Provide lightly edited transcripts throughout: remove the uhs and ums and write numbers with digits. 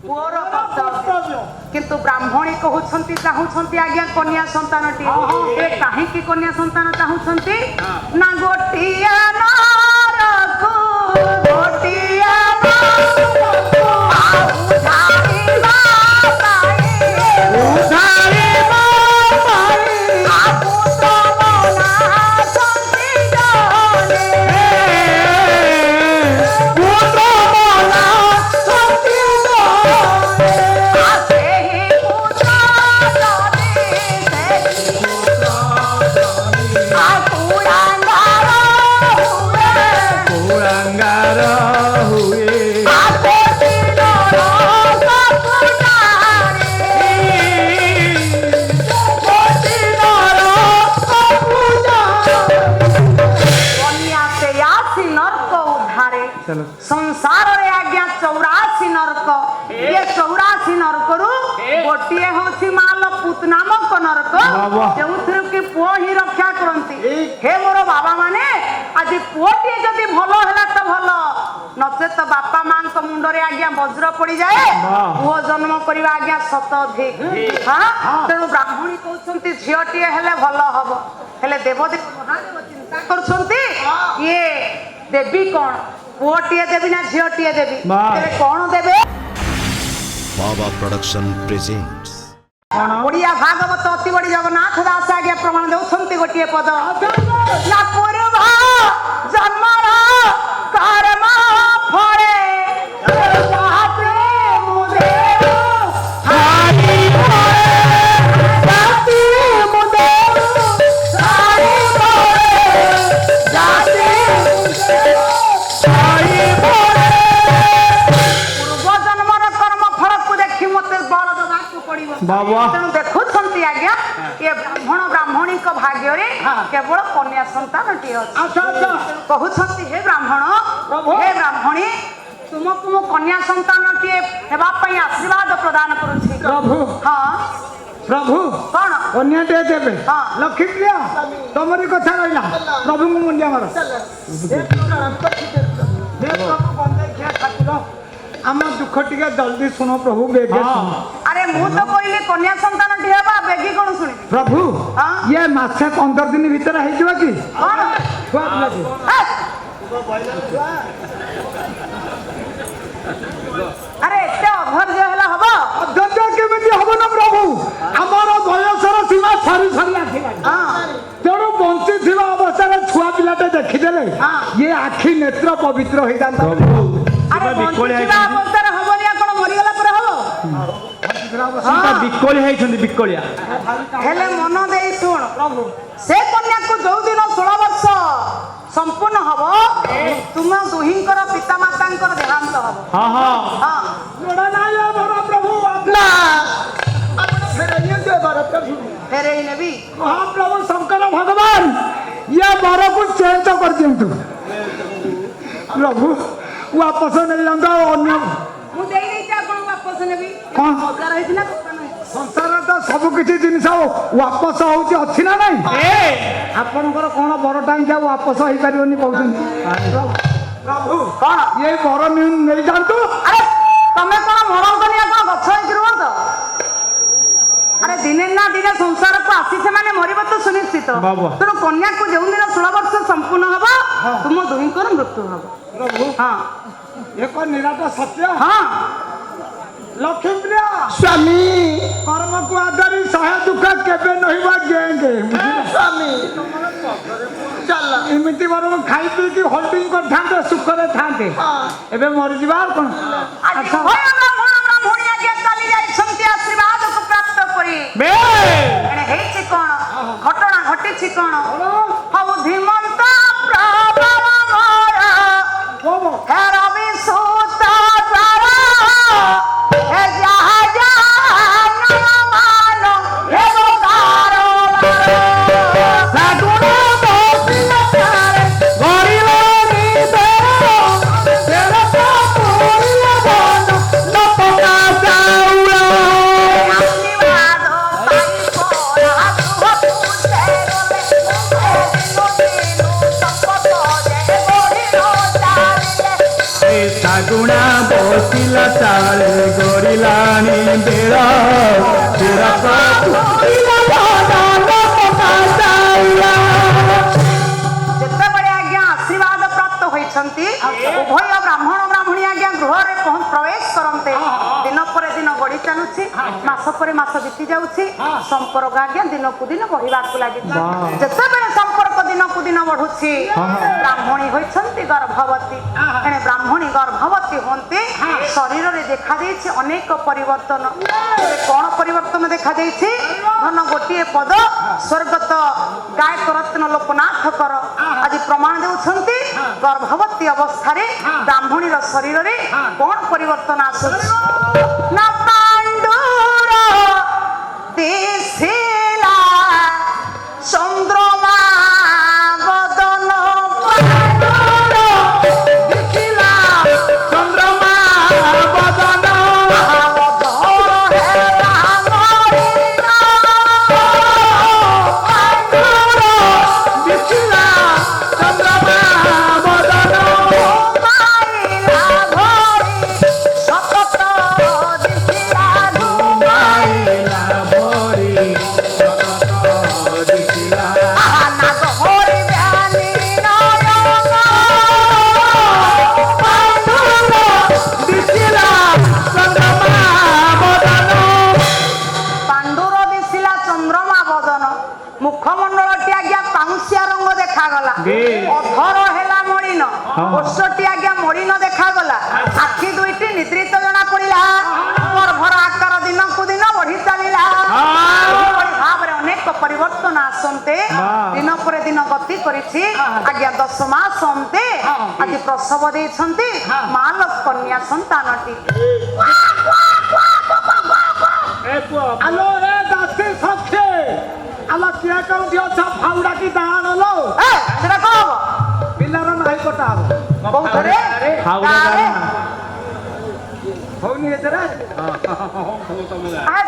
Poor कर्तव्य किंतु ब्राह्मणी कहउछंती चाहुछंती आज्ञा कन्या संतानटी ए काहे कन्या संतान चाहुछंती ना गोटिया नारको गोटिया नारको उधारी बाबाई उधारी बाबाई आपु तो मना संती जाने पुत्र मना संती जाने आसे ही पुत्र जाने से आपु अंगार हुए आपो तिलोरो कपुटारे तिलोरो कपुटारे कन्या से आसी नरक उधारे संसार रे आज्ञा 84 नरक ये 84 नरक रु गोटिए होसी माल पुत नामक नरक जोथुर के पुओ ही रक्षा करंती हे मोर बाबा माने आज पुओटी जदी भलो हला त भलो नचे तो बापा मां को मुंडरे आज्ञा वज्र पड़ी जाए पुओ जन्म करबा आज्ञा सत अधिक हां तेनु ब्राह्मणी कहउछंती झियोटी हेले भलो हबो हेले देवदेव महादेव चिंता करछंती ये देवी कोन पुओटी देवी ना झियोटी देवी तेरे कोन देबे बाबा प्रोडक्शन प्रेजेंट्स ओडिया भागवत अति बड़ी जगन्नाथ दास आगे प्रमाण देउछंती गोटिए पद ना पूर्व जन्मर कर्म फरे जाते मुदे हारी फरे जाते मुदे हारी फरे जाते हारी फरे पूर्व जन्मर कर्म फल को देखि मते बल दबाकू पड़िबो बाबा तेनु देखुछंती आज्ञा ये ब्राह्मण ब्राह्मणी को भाग्य रे केवल कन्या संतानटी अछि अच्छा अच्छा कहउछंती हे ब्राह्मण हे ब्राह्मणी तुमको कन्या संतानटी हेबा पई आशीर्वाद प्रदान करूछि प्रभु हां प्रभु कोन कन्या दे देबे हां लक्ष्मी प्रिया तमरी कथा कहला प्रभु को मुंडिया मारो आम दुख टिके जल्दी सुनो प्रभु बेगे अरे मु तो कहली कन्या संतानटी हेबा बेगी कोन सुनी प्रभु ये मासे 15 दिन भीतर है जवा की कोन छुआ पिला की अरे एते अधर्य हला हबो अधर्य केमिति हबो ना प्रभु हमर बयसर सीमा सारी सारी आखिला हां तेरो बंची थिबा अवस्था रे छुआ पिलाटे देखि देले ये आखि नेत्र पवित्र होई जान प्रभु अरे बिकोले अवस्था हबलिया कोन मरि गला पर हबो सीता बिकोले है छंदी बिकोलिया हेले मन देई सुन प्रभु से कन्या को जो दिन 16 वर्ष संपूर्ण हबो तुम दुहिंकर पिता मातांकर देहांत हबो हां हां हां जोड़ा ना ये बड़ा प्रभु ना अपना फेरे नहीं दे भारत का फेरे ही नेबी हां प्रभु शंकर भगवान ये बारो को चेंज कर दियंतु प्रभु वापस नहीं लंगा अन्य मु देई देई ता कोन वापस नेबी हां मजा रहित ना संसार तो सब किसी जिनस वापस होची अछि ना नहीं आपनकर कोन बर टाइम जा वापस होई परियोनी कहउछन प्रभु कोन ये बर नहीं जानतु अरे तमे कोन मरंतनिया कोन गछ होई रुवंत अरे दिने ना दिने संसार को आसी से माने मरिबो तो सुनिश्चित तेणु कन्या को जो दिन 16 वर्ष संपूर्ण हबो तुम दुहिंकर मृत्यु हबो प्रभु हां एक निराट सत्य हां लक्ष्मी प्रिया स्वामी कर्म को आधारी सह दुख केबे नहिबा गेंगे स्वामी चल इमिति बार खाई पी की होल्डिंग कर थांते सुख रे थांते एबे मर जीवार कोन अच्छा होय ब्राह्मण के चली जाई संति आशीर्वाद को प्राप्त करी बे एने हेछि कोन घटना घटी छि कोन हौ धीमंत प्रभव मोरा बाबा हे रवि सूत तारा हे जहाजा नमानो हे गोकारो लागुनो मोतिया तारे गरिलो नी तेरो तो पूरिया बनो न पका जाउला आशीर्वाद पाई कोरा तू पूछे ଚାଳେ ଗଡ଼ିଲାଣି ବେଳ ଯେତେବେଳେ ଆଜ୍ଞା ଆଶୀର୍ବାଦ ପ୍ରାପ୍ତ ହୋଇଛନ୍ତି ଉଭୟ ବ୍ରାହ୍ମଣ ବ୍ରାହ୍ମଣୀ ଆଜ୍ଞା ଗୃହରେ ପ୍ରବେଶ କରନ୍ତେ ଦିନ ପରେ ଦିନ ଗଡ଼ି ଚାଲୁଛି ମାସ ପରେ ମାସ ବିତି ଯାଉଛି ସମ୍ପର୍କ ଆଜ୍ଞା ଦିନକୁ ଦିନ ବଢିବାକୁ ଲାଗିଛି ଯେତେବେଳେ ସମ୍ପର୍କ ଦିନକୁ ଦିନ ବଢୁଛି ବ୍ରାହ୍ମଣୀ ହୋଇଛନ୍ତି ଗର୍ଭବତୀ ଏଣେ ବ୍ରାହ୍ମଣୀ ଗର୍ଭବତୀ ହୁଅନ୍ତି ଶରୀରରେ ଦେଖାଯାଇଛି ଅନେକ ପରିବର୍ତ୍ତନ କଣ ପରିବର୍ତ୍ତନ ଦେଖାଯାଇଛି ଧନ ଗୋଟିଏ ପଦ ସ୍ୱର୍ଗତ ଗାୟକ ରତ୍ନ ଲୋକନାଥଙ୍କର ଆଜି ପ୍ରମାଣ ଦେଉଛନ୍ତି ଗର୍ଭବତୀ ଅବସ୍ଥାରେ ବ୍ରାହ୍ମଣୀର ଶରୀରରେ କଣ ପରିବର୍ତ୍ତନ ଆସୁଛି ନା ପାଣ୍ଡୁର ଦିଶିଲା ଚନ୍ଦ୍ରମା ବଦନ ପାଣ୍ଡୁର ଦିଶିଲା ଚନ୍ଦ୍ରମା ବଦନ ମୁଖମଣ୍ଡଳଟି ଆଜ୍ଞା ପାଉଁଶିଆ ରଙ୍ଗ ଦେଖାଗଲା ଅଧର ହେଲା ମଳିନ ଓଷଟି ଆଜ୍ଞା ମଳିନ ଦେଖାଗଲା ଆଖି ଦୁଇଟି ନିଦ୍ରିତ ଜଣା ପଡିଲା ଗର୍ଭର ଆକାର ଦିନକୁ ଦିନ ବଢି ଚାଲିଲା ଭାବରେ ଅନେକ ପରିବର୍ତ୍ତନ ଆସନ୍ତେ ଦିନ ପରେ ଦିନ ଗତି କରିଛି ଆଜ୍ଞା 10 ମାସ ଅନ୍ତେ ଆଜି ପ୍ରସବ ଦେଇଛନ୍ତି ମା କନ୍ୟା ସନ୍ତାନଟି ଆଲୋ ଏ ଦାସୀ ସଖେ ଆଲୋ କିଏ କେଉଁଠି ଅଛ ଫାଉଡ଼ା କି ଦାଣ ଲୋ ସେଟା କଣ ହବ ପିଲାର ନାହିଁ କଟା ହବ କୋଉଥିରେ ଗାଁରେ? ହଉନି ଏଥିରେ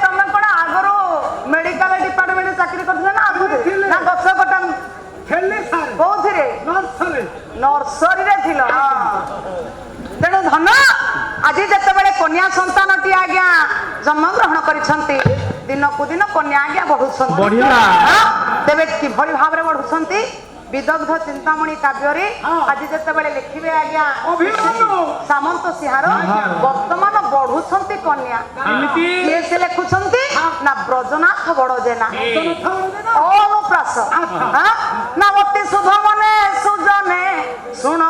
ତମେ କଣ ଆଗରୁ ମେଡିକାଲ ଡିପାର୍ଟମେଣ୍ଟ ଚାକିରି କରିଥିଲେ ନା ଆଗରୁ ନା ଗଛ କଟା ଖେଳି ସାର୍ କୋଉଥିରେ ନର୍ସରୀ ନର୍ସରୀରେ ଥିଲ ତେଣୁ ଧନ ଆଜି ଯେତେବେଳେ କନ୍ୟା ସନ୍ତାନଟି ଆଜ୍ଞା ଜନ୍ମ ଗ୍ରହଣ କରିଛନ୍ତି ଦିନକୁ ଦିନ କନ୍ୟା ଆଜ୍ଞା ବଢୁଛନ୍ତି ତେବେ କିଭଳି ଭାବରେ ବଢୁଛନ୍ତି ବିଦଗ୍ଧ ଚିନ୍ତାମଣି କାବ୍ୟରେ ଆଜି ଯେତେବେଳେ ଲେଖିବେ ଆଜ୍ଞା ସାମନ୍ତ ସିଂହାର ବର୍ତ୍ତମାନ ବଢୁଛନ୍ତି କନ୍ୟା କିଏ ସେ ଲେଖୁଛନ୍ତି ନା ବ୍ରଜନାଥ ବଡଜେନା ଅନୁପ୍ରାସ ନା ଅତି ଶୁଭ ମନେ ସୁଜନେ ଶୁଣ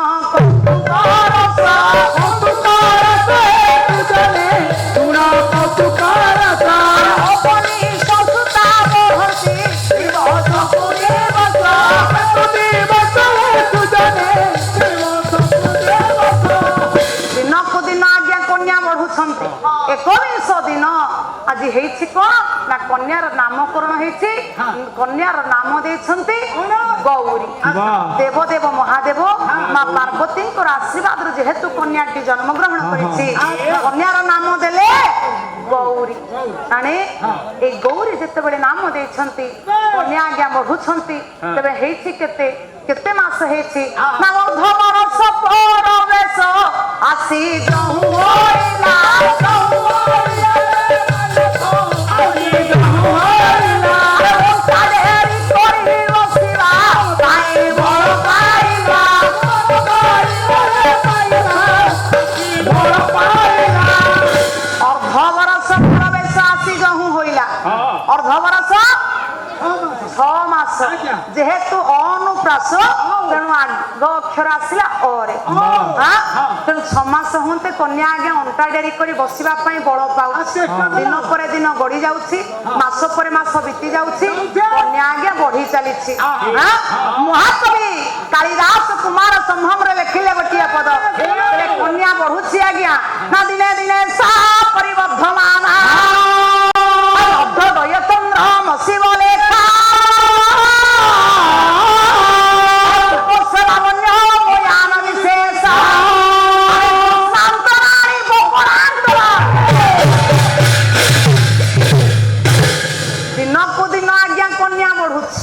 ଦିନକୁ ଦିନ ଆଜ୍ଞା କନ୍ୟା ବଢୁଛନ୍ତି 21 ଦିନ ଆଜି ହେଇଛି କଣ ନା କନ୍ୟାର ନାମକରଣ ହେଇଛି କନ୍ୟାର ନାମ ଦେଇଛନ୍ତି ଗୌରୀ ଦେବଦେବ ମହାଦେବ ମା ପାର୍ବତୀଙ୍କର ଆଶୀର୍ବାଦରୁ ଯେହେତୁ କନ୍ୟାଟି ଜନ୍ମଗ୍ରହଣ କରିଛି କନ୍ୟାର ନାମ ଦେଲେ ଗୌରୀ ଆଣେ ଏଇ ଗୌରୀ ଯେତେବେଳେ ନାମ ଦେଇଛନ୍ତି କନ୍ୟା ଆଜ୍ଞା ବଢୁଛନ୍ତି ତେବେ ହେଇଛି କେତେ କେତେ ମାସ ହେଇଛି ନା ଅର୍ଧ ବରଷ ପରବେଶ ଆସି ଅର୍ଧବରଷ 6 ମାସ ଯେହେତୁ ଅନୁପ୍ରାସ ତେଣୁ ଆଗ ଅକ୍ଷର ଆସିଲା ଅରେ ତେଣୁ 6 ମାସ ହୁଅନ୍ତେ କନ୍ୟା ଆଜ୍ଞା ଅଣ୍ଟା ଡେରି କରି ବସିବା ପାଇଁ ବଳ ପାଉଛି ଦିନ ପରେ ଦିନ ଗଡି ଯାଉଛି ମାସ ପରେ ମାସ ବିତି ଯାଉଛି କନ୍ୟା ଆଜ୍ଞା ବଢି ଚାଲିଛି ମହାକବି କାଳିଦାସ କୁମାର ସମ୍ଭ୍ରମରେ ଲେଖିଲେ ଗୋଟିଏ ପଦ କନ୍ୟା ବଢୁଛି ଆଜ୍ଞା ନା ଦିନେ ଦିନେ ସା ପରିବର୍ଦ୍ଧମାନ ଶିବ ଲେଖା ବିଶେଷ ଦିନକୁ ଦିନ ଆଜ୍ଞା କନ୍ୟା ବଢୁଛି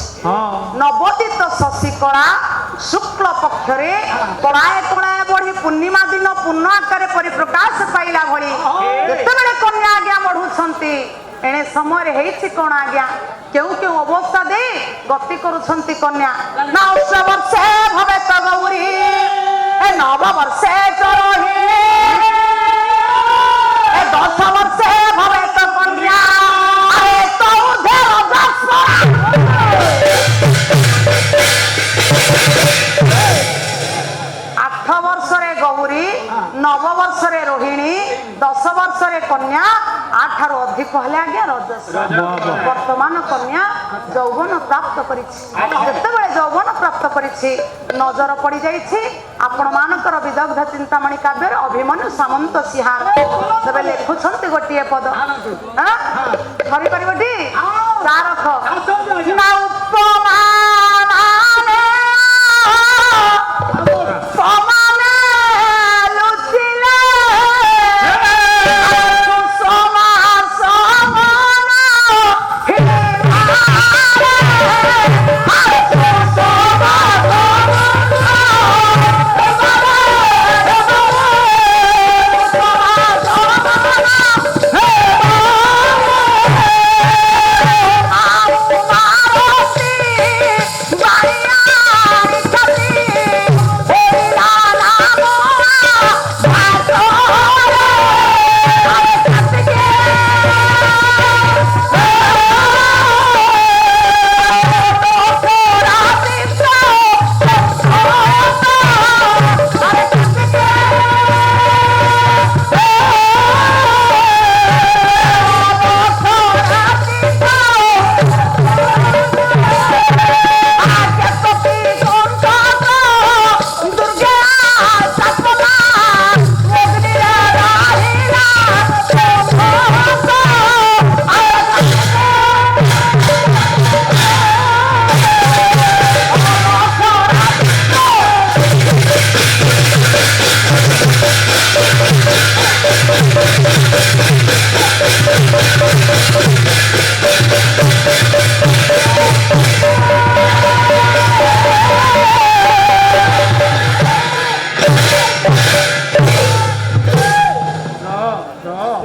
ନବୋଦିତ ଶଶିକଳା ଶୁକ୍ଳ ପକ୍ଷରେ କଳାଏ କଳାଏ ବଢି ପୂର୍ଣ୍ଣିମା ଦିନ ଦିନ ପୂର୍ଣ୍ଣ ଆକାରରେ ପରିପ୍ରକାଶ ପାଇଲା ଭଳି ଯେତେବେଳେ କନ୍ୟା ଆଜ୍ଞା ବଢୁଛନ୍ତି ଏଣେ ସମୟରେ ହେଇଛି କଣ ଆଜ୍ଞା କେଉଁ କେଉଁ ଅବସ୍ଥା ଦେଇ ଗତି କରୁଛନ୍ତି କନ୍ୟା ନା 9 ବର୍ଷେ ଭବେ ତ ଗୌରୀ 9 ବର୍ଷେ ଚରହି 10 ବର୍ଷେ ଭବେ ତ କନ୍ୟା ଆରେ ତୌଧେର ଦଶରା 8 ବର୍ଷରେ ଗୌରୀ 9 ବର୍ଷରେ ରୋହିଣୀ 10 ବର୍ଷରେ କନ୍ୟା 8 ଠାରୁ ଅଧିକ ହେଲେ ଆଜ୍ଞା ରଜସ୍ୱଳା ବର୍ତ୍ତମାନ କନ୍ୟା ଯୌବନ ପ୍ରାପ୍ତ କରିଛି ଯେତେବେଳେ ଯୌବନ ପ୍ରାପ୍ତ କରିଛି ନଜର ପଡିଯାଇଛି ଆପଣ ମାନଙ୍କର ବିଦଗ୍ଧ ଚିନ୍ତାମଣି କାବ୍ୟରେ ଅଭିମନ୍ୟୁ ସାମନ୍ତ ସିଂହାର ତେବେ ଲେଖୁଛନ୍ତି ଗୋଟିଏ ପଦ ଧରିପାରିବଟି ତାରଖ ନା ଉପମା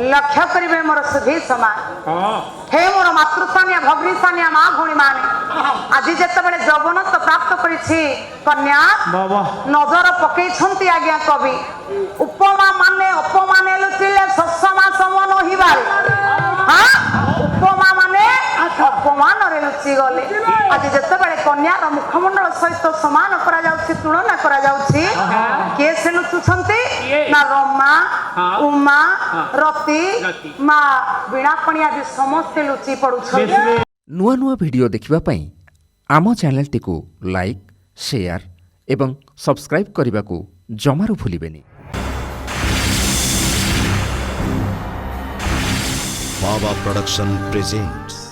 लक्ष्य करेंगे मोर सुधी समाज हे मोर मातृस्थानीय भग्नीस्थानीय माँ भौणी माने आज जिते जौवन तो प्राप्त करिछि कन्या नजर पकई आज्ञा कवि उपमा माने अपमाने लुचिले सत्समा समन हिबार उपमा माने अपमान रे लुचि गले आज जिते कन्यार मुखमंडल सहित समान करा जाउछि तुलना करा जाउछि के से लुचुछंती ना रमा उमा रति माँ वीणापणी आदि समस्ते लुचि पड़ुछंती नुआ नुआ वीडियो देखिबा पई आम चैनल को लाइक शेयर एवं सब्सक्राइब करने को जमारू भूलिबेनी। बाबा प्रोडक्शन प्रेजेंट्स